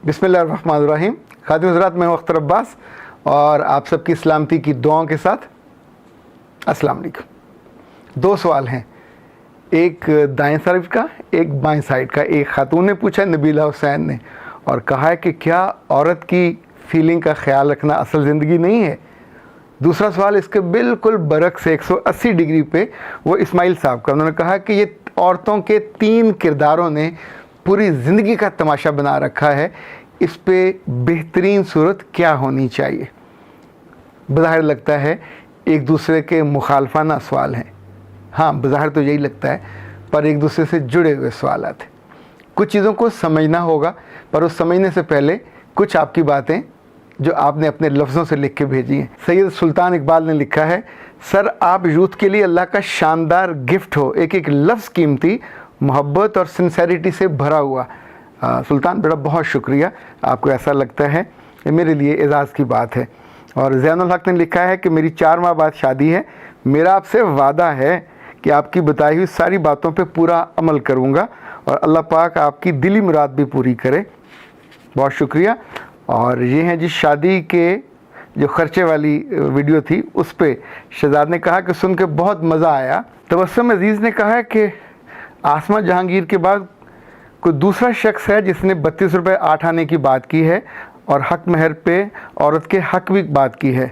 बिस्मिल्लाहिर्रहमानिर्रहीम। खातिन हज़रात, मैं अख्तर अब्बास और आप सबकी सलामती की दुआओं के साथ अस्सलाम वालेकुम। दो सवाल हैं, एक दाएं तरफ का, एक बाएं साइड का। एक खातून ने पूछा, नबीला हुसैन ने, और कहा है कि क्या औरत की फीलिंग का ख्याल रखना असल ज़िंदगी नहीं है। दूसरा सवाल इसके बिल्कुल बरक्स 180 डिग्री पे वो इस्माइल साहब का। उन्होंने कहा कि ये औरतों के 3 किरदारों ने पूरी ज़िंदगी का तमाशा बना रखा है, इस पे बेहतरीन सूरत क्या होनी चाहिए। बज़ाहिर लगता है एक दूसरे के मुखालफाना सवाल हैं। हाँ, बज़ाहिर तो यही लगता है, पर एक दूसरे से जुड़े हुए सवाल आते। कुछ चीज़ों को समझना होगा, पर उस समझने से पहले कुछ आपकी बातें जो आपने अपने लफ्ज़ों से लिख के भेजी हैं। सैयद सुल्तान इकबाल ने लिखा है, सर आप यूथ के लिए अल्लाह का शानदार गिफ्ट हो, एक एक लफ्ज़ कीमती, मोहब्बत और सिंसेरिटी से भरा हुआ। सुल्तान बेटा बहुत शुक्रिया, आपको ऐसा लगता है ये मेरे लिए एज़ाज़ की बात है। और ज़ैनुल हक ने लिखा है कि मेरी 4 माह बाद शादी है, मेरा आपसे वादा है कि आपकी बताई हुई सारी बातों पे पूरा अमल करूँगा और अल्लाह पाक आपकी दिली मुराद भी पूरी करे। बहुत शुक्रिया। और ये हैं जी शादी के जो ख़र्चे वाली वीडियो थी, उस पर शहजाद ने कहा कि सुन के बहुत मज़ा आया। तबस्सुम अज़ीज़ ने कहा कि आसमा जहांगीर के बाद कोई दूसरा शख्स है जिसने 32 रुपये 8 आने की बात की है और हक महर पे औरत के हक भी बात की है।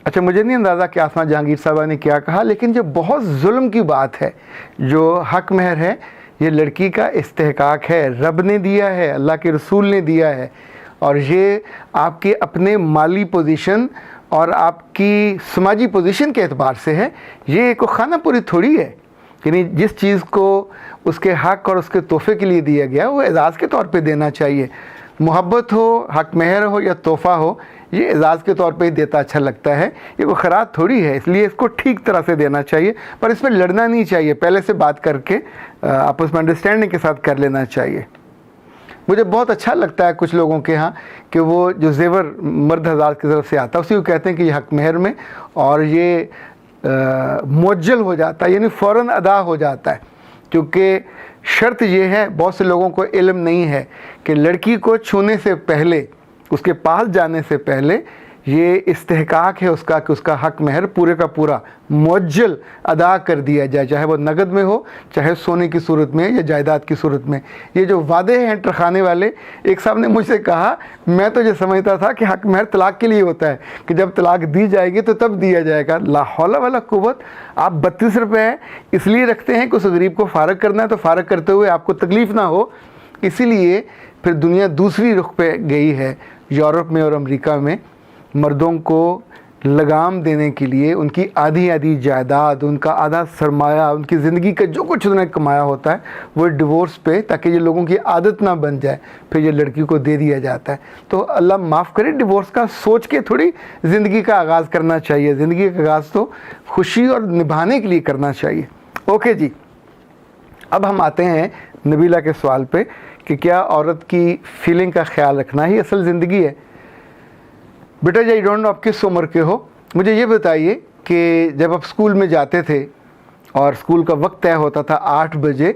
अच्छा, मुझे नहीं अंदाज़ा कि आसमा जहांगीर साहबा ने क्या कहा, लेकिन जो बहुत जुल्म की बात है, जो हक महर है, ये लड़की का इस्तेहकाक है, रब ने दिया है, अल्लाह के रसूल ने दिया है, और ये आपके अपने माली पोजीशन और आपकी समाजी पोजीशन के एतबार से है। ये कोई खाना पूरी थोड़ी है, यानी जिस चीज़ को उसके हक़ और उसके तोहफ़े के लिए दिया गया वो एज़ाज़ के तौर पे देना चाहिए। मोहब्बत हो, हक़ महर हो या तोहफ़ा हो, ये एज़ाज़ के तौर पे ही देता अच्छा लगता है। ये कोई ख़राब थोड़ी है, इसलिए इसको ठीक तरह से देना चाहिए, पर इसमें लड़ना नहीं चाहिए, पहले से बात करके आपस में अंडरस्टैंडिंग के साथ कर लेना चाहिए। मुझे बहुत अच्छा लगता है कुछ लोगों के यहाँ कि वो जो ज़ेवर मर्द हज़ार की तरफ से आता है उसी को कहते हैं कि ये हक़ महर में, और ये मुअज्जल हो जाता है, यानी फ़ौरन अदा हो जाता है। क्योंकि शर्त ये है, बहुत से लोगों को इल्म नहीं है कि लड़की को छूने से पहले, उसके पास जाने से पहले ये इस्तेहकाक है उसका कि उसका हक़ महर पूरे का पूरा मुअज्जल अदा कर दिया जाए, चाहे वो नगद में हो, चाहे सोने की सूरत में या जायदाद की सूरत में। ये जो वादे हैं टरखाने वाले, एक साहब ने मुझसे कहा, मैं तो ये समझता था कि हक़ महर तलाक के लिए होता है कि जब तलाक दी जाएगी तो तब दिया जाएगा। ला हौला वाला कुव्वत। आप 32 रुपये इसलिए रखते हैं कि उस गरीब को फ़ारग करना है, तो फ़ारग करते हुए आपको तकलीफ़ ना हो, इसीलिए फिर दुनिया दूसरी रुख पे गई है। यूरोप में और अमेरिका में मर्दों को लगाम देने के लिए उनकी आधी आधी जायदाद, उनका आधा सरमाया, उनकी ज़िंदगी का जो कुछ उन्होंने कमाया होता है वो डिवोर्स पे, ताकि ये लोगों की आदत ना बन जाए, फिर ये लड़की को दे दिया जाता है। तो अल्लाह माफ़ करे, डिवोर्स का सोच के थोड़ी ज़िंदगी का आगाज़ करना चाहिए। ज़िंदगी का आगाज़ तो खुशी और निभाने के लिए करना चाहिए। ओके जी, अब हम आते हैं नबीला के सवाल पे कि क्या औरत की फीलिंग का ख्याल रखना ही असल ज़िंदगी है। बेटा जी, आई डोंट नो आप किस उम्र के हो, मुझे ये बताइए कि जब आप स्कूल में जाते थे और स्कूल का वक्त तय होता था 8 बजे,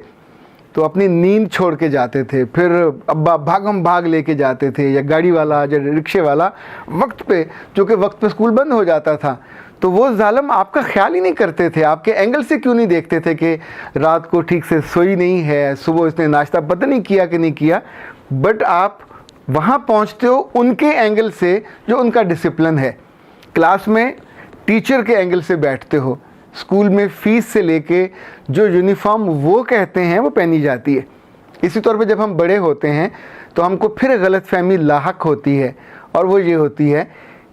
तो अपनी नींद छोड़ के जाते थे, फिर अब्बा भागम भाग लेके जाते थे, या गाड़ी वाला या रिक्शे वाला वक्त पे, जो कि वक्त पे स्कूल बंद हो जाता था, तो वो जालिम आपका ख्याल ही नहीं करते थे। आपके एंगल से क्यों नहीं देखते थे कि रात को ठीक से सोई नहीं है, सुबह इसने नाश्ता पता नहीं किया कि नहीं किया, बट आप वहाँ पहुँचते हो उनके एंगल से जो उनका डिसिप्लिन है। क्लास में टीचर के एंगल से बैठते हो, स्कूल में फ़ीस से लेके जो यूनिफॉर्म वो कहते हैं वो पहनी जाती है। इसी तौर पे जब हम बड़े होते हैं तो हमको फिर गलतफहमी लाहक होती है, और वो ये होती है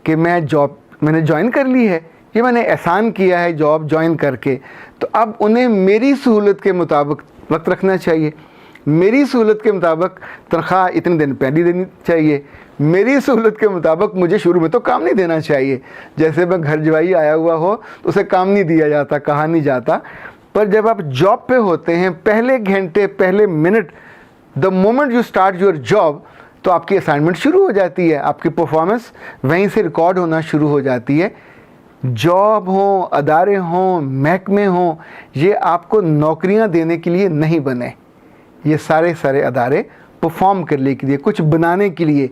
कि मैंने ज्वाइन कर ली है, ये मैंने एहसान किया है जॉब ज्वाइन करके, तो अब उन्हें मेरी सहूलत के मुताबिक वक्त रखना चाहिए, मेरी सहूलत के मुताबिक तनख्वाह इतने दिन पहले देनी चाहिए, मेरी सहूलत के मुताबिक मुझे शुरू में तो काम नहीं देना चाहिए। जैसे मैं घर जवाई आया हुआ हो तो उसे काम नहीं दिया जाता, कहा नहीं जाता, पर जब आप जॉब पे होते हैं, पहले घंटे, पहले minute, the moment you start your job, तो आपकी असाइनमेंट शुरू हो जाती है, आपकी परफॉर्मेंस वहीं से रिकॉर्ड होना शुरू हो जाती है। जॉब हो, अदारे हों, महकमे हों, ये आपको नौकरियां देने के लिए नहीं बने। ये सारे अदारे परफॉर्म करने के लिए, कुछ बनाने के लिए,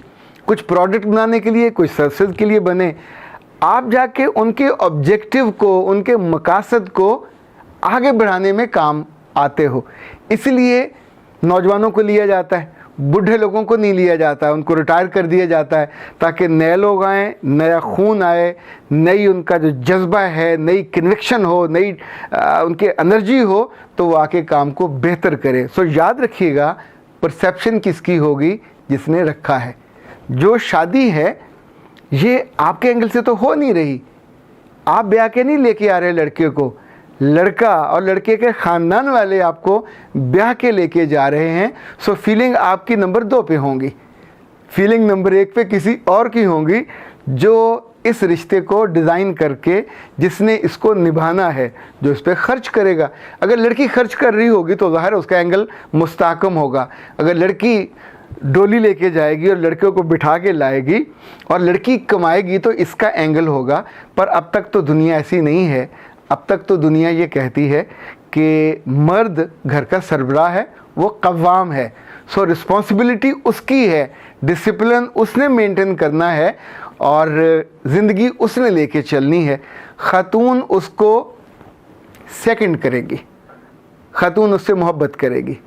कुछ प्रोडक्ट बनाने के लिए, कुछ सर्विस के लिए बने, आप जाके उनके ऑब्जेक्टिव को, उनके मकासद को आगे बढ़ाने में काम आते हो। इसलिए नौजवानों को लिया जाता है, बूढ़े लोगों को नहीं लिया जाता है, उनको रिटायर कर दिया जाता है ताकि नए लोग आएँ, नया खून आए, नई उनका जो जज्बा है, नई कन्विक्शन हो, नई उनके एनर्जी हो, तो वो आके काम को बेहतर करें। सो याद रखिएगा, परसेप्शन किसकी होगी? जिसने रखा है। जो शादी है ये आपके एंगल से तो हो नहीं रही, आप ब्याह के नहीं लेके आ रहे लड़के को, लड़का और लड़के के ख़ानदान वाले आपको ब्याह के लेके जा रहे हैं। सो फीलिंग आपकी नंबर 2 पे होंगी, फीलिंग नंबर 1 पे किसी और की होंगी, जो इस रिश्ते को डिज़ाइन करके, जिसने इसको निभाना है, जो इस पर खर्च करेगा। अगर लड़की खर्च कर रही होगी तो ज़ाहिर है उसका एंगल मुस्तहकम होगा। अगर लड़की डोली लेके जाएगी और लड़के को बिठा के लाएगी और लड़की कमाएगी तो इसका एंगल होगा। पर अब तक तो दुनिया ऐसी नहीं है। अब तक तो दुनिया ये कहती है कि मर्द घर का सरबराह है, वो कव्वाम है। सो रिस्पॉन्सिबिलिटी उसकी है, डिसिप्लिन उसने मेंटेन करना है और ज़िंदगी उसने लेके चलनी है। ख़ातून उसको सेकंड करेगी, ख़ातून उससे मोहब्बत करेगी,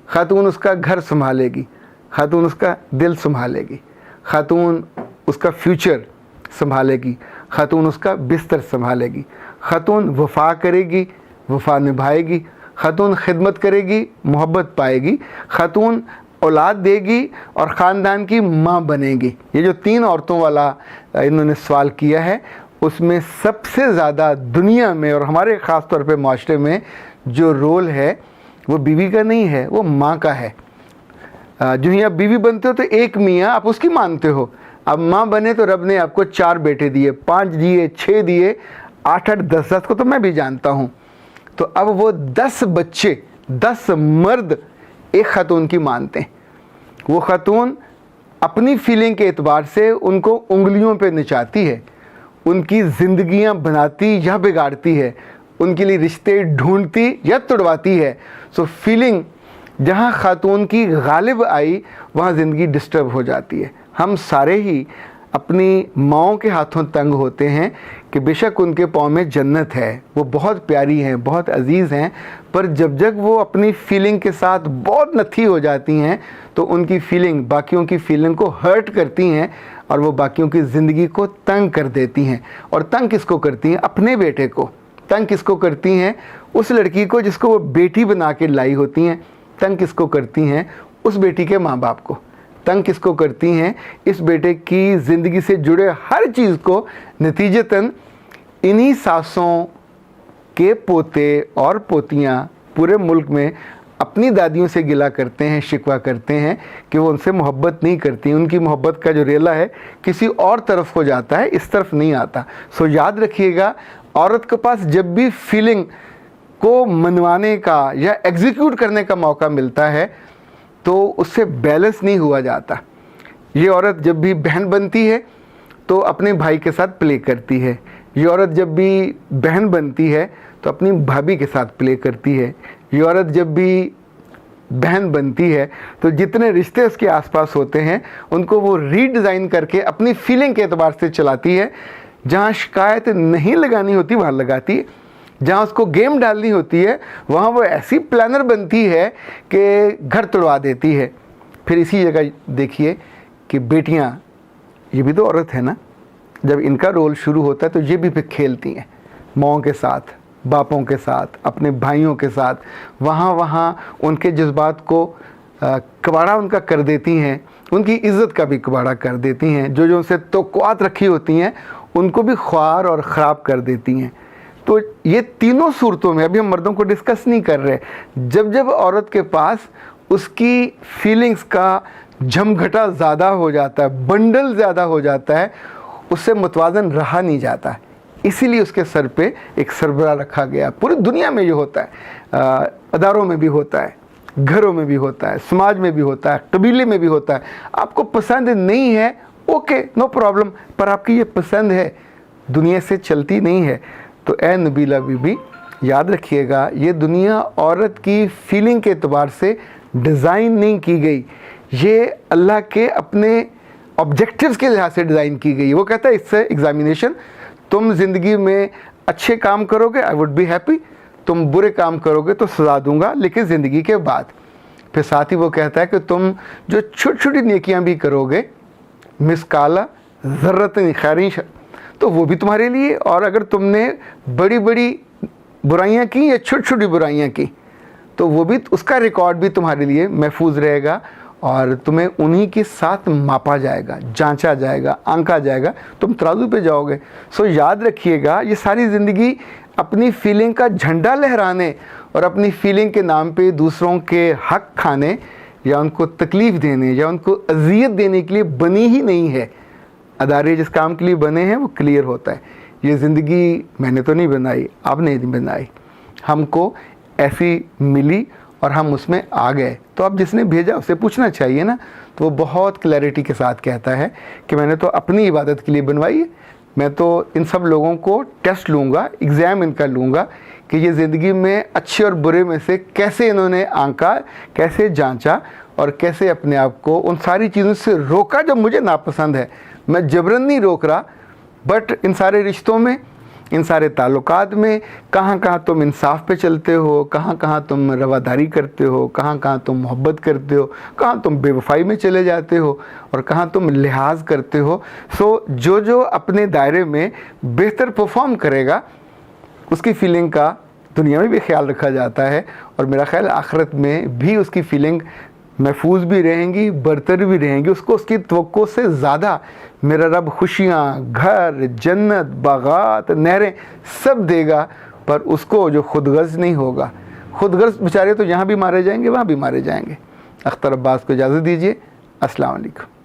ख़ातून उसका घर संभालेगी, ख़ातून उसका दिल संभालेगी, ख़ातून उसका फ्यूचर संभालेगी, ख़ातून उसका बिस्तर संभालेगी, ख़ातून वफ़ा करेगी, वफ़ा निभाएगी, ख़ातून खिदमत करेगी, मोहब्बत पाएगी, ख़ातून औलाद देगी और ख़ानदान की माँ बनेगी। ये जो 3 औरतों वाला इन्होंने सवाल किया है, उसमें सबसे ज़्यादा दुनिया में और हमारे ख़ास तौर पे माशरे में जो रोल है वो बीवी का नहीं है, वो माँ का है। जो ही आप बीवी बनते हो तो एक मियाँ आप उसकी मानते हो, अब माँ बने तो रब ने आपको 4 बेटे दिए, 5 दिए, 6 दिए, 8-8, 10-10 को तो मैं भी जानता हूँ। तो अब वो 10 बच्चे, 10 मर्द एक ख़ातून की मानते हैं। वो ख़ातून अपनी फीलिंग के एतबार से उनको उंगलियों पे नचाती है, उनकी ज़िंदगियाँ बनाती या बिगाड़ती है, उनके लिए रिश्ते ढूंढती या तुड़वाती है। सो फीलिंग जहाँ ख़ातून की गालिब आई, वहाँ ज़िंदगी डिस्टर्ब हो जाती है। हम सारे ही अपनी माँओं के हाथों तंग होते हैं कि बेशक उनके पाँव में जन्नत है, वो बहुत प्यारी हैं, बहुत अजीज़ हैं, पर जब वो अपनी फीलिंग के साथ बहुत नथी हो जाती हैं तो उनकी फीलिंग बाकियों की फीलिंग को हर्ट करती हैं और वो बाकियों की ज़िंदगी को तंग कर देती हैं। और तंग किसको करती हैं? अपने बेटे को। तंग किसको करती हैं? उस लड़की को जिसको वो बेटी बना के लाई होती हैं। तंग किसको करती हैं? उस बेटी के माँ बाप को। तंग किसको करती हैं? इस बेटे की ज़िंदगी से जुड़े हर चीज़ को। नतीजतन इन्हीं सासों के पोते और पोतियाँ पूरे मुल्क में अपनी दादियों से गिला करते हैं, शिकवा करते हैं कि वो उनसे मोहब्बत नहीं करती। उनकी मोहब्बत का जो रेला है किसी और तरफ हो जाता है, इस तरफ नहीं आता। सो याद रखिएगा, औरत के पास जब भी फीलिंग को मनवाने का या एग्जीक्यूट करने का मौका मिलता है तो उससे बैलेंस नहीं हुआ जाता। ये औरत जब भी बहन बनती है तो अपने भाई के साथ प्ले करती है। ये औरत जब भी बहन बनती है तो अपनी भाभी के साथ प्ले करती है। ये औरत जब भी बहन बनती है तो जितने रिश्ते उसके आसपास होते हैं उनको वो रीडिज़ाइन करके अपनी फीलिंग के एतबार से चलाती है। जहाँ शिकायत नहीं लगानी होती वहाँ लगाती है, जहाँ उसको गेम डालनी होती है वहाँ वो ऐसी प्लानर बनती है कि घर तोड़वा देती है। फिर इसी जगह देखिए कि बेटियाँ, ये भी तो औरत है ना, जब इनका रोल शुरू होता है तो ये भी फिर खेलती हैं माँओं के साथ, बापों के साथ, अपने भाइयों के साथ। वहाँ उनके जज्बात को कबाड़ा उनका कर देती हैं, उनकी इज़्ज़त का भी कबाड़ा कर देती हैं। जो उनसे तोक़ुआत रखी होती हैं उनको भी ख्वार और ख़राब कर देती हैं। तो ये तीनों सूरतों में अभी हम मर्दों को डिस्कस नहीं कर रहे। जब औरत के पास उसकी फीलिंग्स का झमघटा ज़्यादा हो जाता है, बंडल ज़्यादा हो जाता है, उससे मुतवाज़न रहा नहीं जाता है। इसीलिए उसके सर पे एक सरबराह रखा गया। पूरी दुनिया में ये होता है, अदारों में भी होता है, घरों में भी होता है, समाज में भी होता है, कबीले में भी होता है। आपको पसंद नहीं है, ओके, नो प्रॉब्लम, पर आपकी ये पसंद है, दुनिया से चलती नहीं है। तो ए नबीला बीबी, याद रखिएगा, ये दुनिया औरत की फीलिंग के एतबार से डिज़ाइन नहीं की गई। یہ اللہ کے اپنے آبجیکٹیوز کے لحاظ سے ڈیزائن کی گئی ہے. وہ کہتا ہے اس سے ایگزامینیشن تم زندگی میں اچھے کام کرو گے آئی وڈ بی ہیپی, تم برے کام کرو گے تو سزا دوں گا لیکن زندگی کے بعد. پھر ساتھ ہی وہ کہتا ہے کہ تم جو چھوٹی چھوٹی نیکیاں بھی کرو گے مسکالہ ذرۃ خیر تو وہ بھی تمہارے لیے, اور اگر تم نے بڑی بڑی برائیاں کی یا چھوٹی چھوٹی برائیاں کی تو وہ بھی, اس کا ریکارڈ بھی تمہارے لیے محفوظ رہے گا اور تمہیں انہی کے ساتھ ماپا جائے گا, جانچا جائے گا, آنکا جائے گا, تم ترازو پہ جاؤ گے. سو یاد رکھیے گا یہ ساری زندگی اپنی فیلنگ کا جھنڈا لہرانے اور اپنی فیلنگ کے نام پہ دوسروں کے حق کھانے یا ان کو تکلیف دینے یا ان کو اذیت دینے کے لیے بنی ہی نہیں ہے. ادارے جس کام کے لیے بنے ہیں وہ کلیئر ہوتا ہے. یہ زندگی میں نے تو نہیں بنائی, آپ نے نہیں بنائی, ہم کو ایسی ملی اور ہم اس میں آ گئے. تو اب جس نے بھیجا اسے پوچھنا چاہیے نا. تو وہ بہت کلیئرٹی کے ساتھ کہتا ہے کہ میں نے تو اپنی عبادت کے لیے بنوائی ہے, میں تو ان سب لوگوں کو ٹیسٹ لوں گا, ایگزام ان کا لوں گا کہ یہ زندگی میں اچھے اور برے میں سے کیسے انہوں نے آنکا, کیسے جانچا اور کیسے اپنے آپ کو ان ساری چیزوں سے روکا جو مجھے ناپسند ہے. میں جبرن نہیں روک رہا, بٹ ان سارے رشتوں میں, ان سارے تعلقات میں کہاں کہاں تم انصاف پہ چلتے ہو, کہاں کہاں تم رواداری کرتے ہو, کہاں کہاں تم محبت کرتے ہو, کہاں تم بے وفائی میں چلے جاتے ہو اور کہاں تم لحاظ کرتے ہو. سو جو اپنے دائرے میں بہتر پرفارم کرے گا اس کی فیلنگ کا دنیا میں بھی خیال رکھا جاتا ہے, اور میرا خیال آخرت میں بھی اس کی فیلنگ محفوظ بھی رہیں گی, برتر بھی رہیں گی. اس کو اس کی توقع سے زیادہ میرا رب خوشیاں, گھر, جنت, باغات, نہریں سب دے گا, پر اس کو جو خود غرض نہیں ہوگا. خود غرض بیچارے تو یہاں بھی مارے جائیں گے, وہاں بھی مارے جائیں گے. اختر عباس کو اجازت دیجیے. السلام علیکم.